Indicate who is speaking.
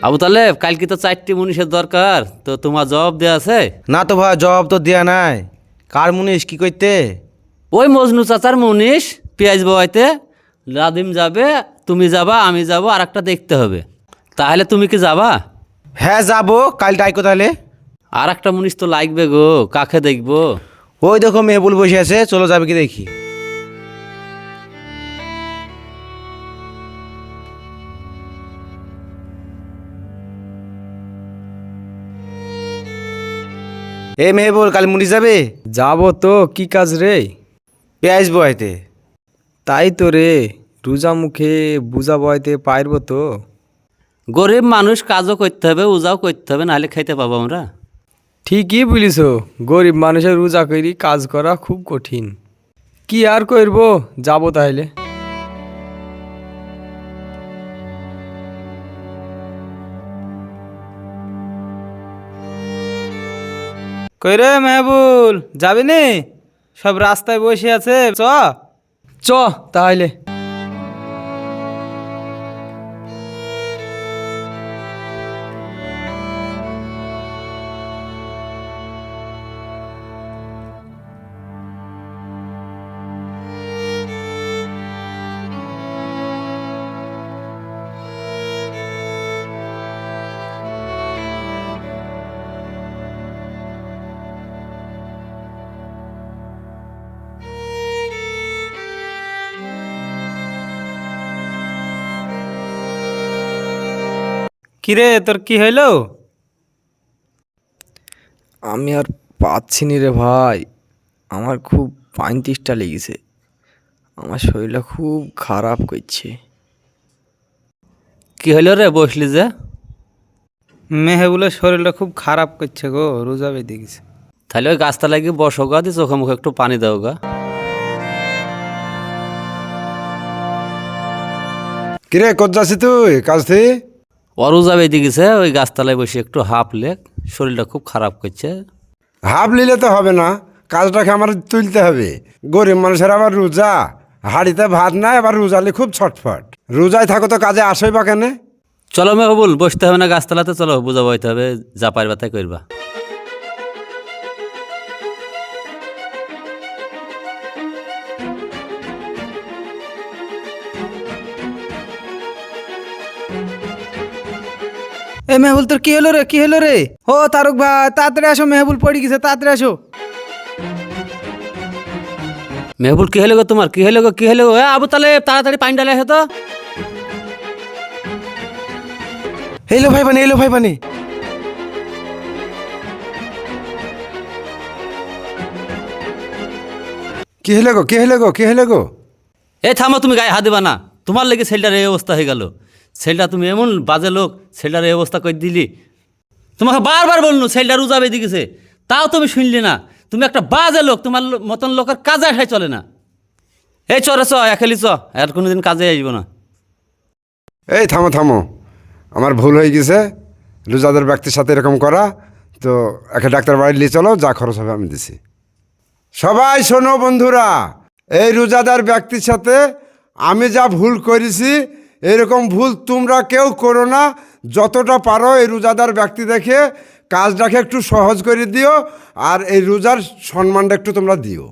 Speaker 1: আবু তালেব, কালকে তো 4টি মুনিশের দরকার, তো তোমার জবাব দেওয়া আছে?
Speaker 2: না তো ভাই, জবাব তো দেয়া নাই। কার মুনিশ কি করতে?
Speaker 1: ওই মজনু চাচার মুনিশ, পেঁয়াজ বওয়াইতে। লাদিম যাবে, তুমি যাবা, আমি যাব, আর একটা দেখতে হবে। তাহলে তুমি কি যাবা?
Speaker 2: হ্যাঁ যাবো, কাল ডাইকো তাহলে।
Speaker 1: আর একটা মুনিশ তো লাগবে গো, কাকে দেখবো?
Speaker 2: ওই দেখো মেহবুল বসে আছে, চলো যাবে কি দেখি। এ মেহবুল, কাল মুনিশ যাবে?
Speaker 3: যাব তো, কি কাজ রে?
Speaker 2: পেঁয়াজ বয়াইতে।
Speaker 3: তাই তো রে, রোজা মুখে বুঝা বয়তে পারব তো?
Speaker 1: গরিব মানুষ, কাজও করতে হবে, উজাও করতে হবে, নাহলে খাইতে পাবো আমরা।
Speaker 3: ঠিকই বলিস, গরিব মানুষের রোজা করি কাজ করা খুব কঠিন। কি আর করব, যাব তাহলে।
Speaker 4: কই রে মেহবুল, যাবি নি? সব রাস্তায় বসে আছে,
Speaker 3: চ তাহলে।
Speaker 4: কিরে তোর কি হইলো?
Speaker 3: আমি আর পাচ্ছি নি রে ভাই, আমার খুব পানি তেষ্টা লেগেছে। আমার শরীরটা খুব খারাপ করছে।
Speaker 1: কি হইলো রে, বসলি যে?
Speaker 4: মেহবুলের শরীরটা খুব খারাপ করছে গো, রোজা বেঁধে গেছে।
Speaker 1: তাহলে ওই গাছতলায় গিয়ে বসো গা, দিয়ে চোখে মুখে একটু পানি দাও গা।
Speaker 5: কিরে কত যাচ্ছি তুই কাজ থেকে?
Speaker 1: অরুজা বেঁধে গেছে, ওই গাছতলায় বসে একটু হাঁপ লেক, শরীরটা খুব খারাপ করছে।
Speaker 5: হাফ নিলে তো হবে না, কাজটাকে আমার তুলতে হবে। গরিব মানুষের আবার রোজা, হাড়িতে ভাত নাই, আবার রোজালে খুব ছটফট। রোজায় থাকো তো কাজে আসই বা কেন?
Speaker 1: চলো মেহবুল, বসতে হবে না গাছতলাতে, চলো বুঝা বইতে হবে, যা পারবা তাই করবা।
Speaker 4: এ মেহবুল, তোর কি হলো রে, কি হলো রে? ও তারক ভাই, তাড়াতাড়ি আসো, মেহবুল পড়ে গেছে, তাড়াতাড়ি আসো।
Speaker 1: মেহবুল, কি হলো গো তোমার, কি হলো গো, কি হলো? এ আবু তালেব, তাড়াতাড়ি পানি ডালে তো।
Speaker 2: এলো ভাই পানি, এলো ভাই পানি।
Speaker 5: কি হলে গো, কি হলে গো, কি হলে গো?
Speaker 1: এই থামো, তুমি গায়ে হাত দিবা না। তোমার লেগে ছেলেটার এই অবস্থা হয়ে গেল। ছেলেটা, তুমি এমন বাজে লোক, ছেলেটার এই অবস্থা করে দিলি। তোমাকে বারবার বললো ছেলেটা রোজা বেঁধে গেছে, তাও তুমি শুনলি না। তুমি একটা বাজে লোক, তোমার মতন লোকের কাজে আসাই চলে না। এই চরে চ, একেলি চ, আর কোনোদিন কাজে আসবো না।
Speaker 5: এই থামো থামো, আমার ভুল হয়ে গেছে। রোজাদার ব্যক্তির সাথে এরকম করা, তো একটা ডাক্তার বাড়ি নিয়ে চলো, যা খরচ হবে আমি দিছি। সবাই শোনো বন্ধুরা, এই রোজাদার ব্যক্তির সাথে আমি যা ভুল করেছি, এরকম ভুল তোমরা কেউ করো না। যতটা পারো এই রোজাদার ব্যক্তি দেখে কাজটাকে একটু সহজ করে দিও, আর এই রোজার সম্মানটা একটু তোমরা দিও।